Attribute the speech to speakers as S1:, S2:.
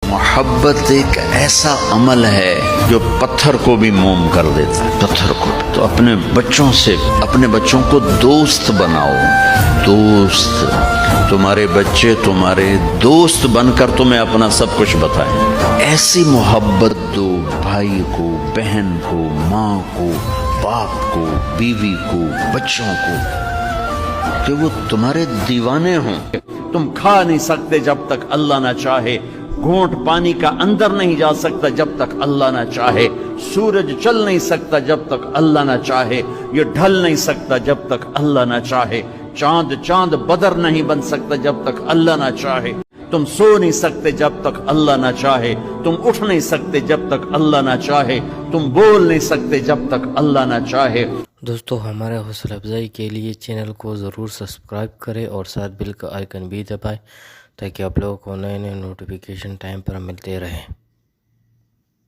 S1: محبت ایک ایسا عمل ہے جو پتھر کو بھی موم کر دیتا ہے، پتھر کو۔ تو اپنے بچوں سے، اپنے بچوں کو دوست بناؤ، دوست۔ تمہارے بچے تمہارے دوست بن کر تمہیں اپنا سب کچھ بتائیں۔ ایسی محبت دو بھائی کو، بہن کو، ماں کو، باپ کو، بیوی کو، بچوں کو، کہ وہ تمہارے دیوانے ہوں۔ تم کھا نہیں سکتے جب تک اللہ نہ چاہے، گھونٹ پانی کا اندر نہیں جا سکتا جب تک اللہ نہ چاہے، سورج چل نہیں سکتا جب تک اللہ نہ چاہے، یہ ڈھل نہیں سکتا جب تک اللہ نہ چاہے، چاند بدر نہیں بن سکتا جب تک اللہ نہ چاہے، تم سو نہیں سکتے جب تک اللہ نہ چاہے، تم اٹھ نہیں سکتے جب تک اللہ نہ چاہے، تم بول نہیں سکتے جب تک اللہ نہ چاہے۔
S2: دوستو ہمارے حوصلہ افزائی کے لیے چینل کو ضرور سبسکرائب کریں اور ساتھ بیل کا آئیکن بھی دبائیں تاکہ آپ لوگوں کو نئے نوٹیفیکیشن ٹائم پر ملتے رہیں۔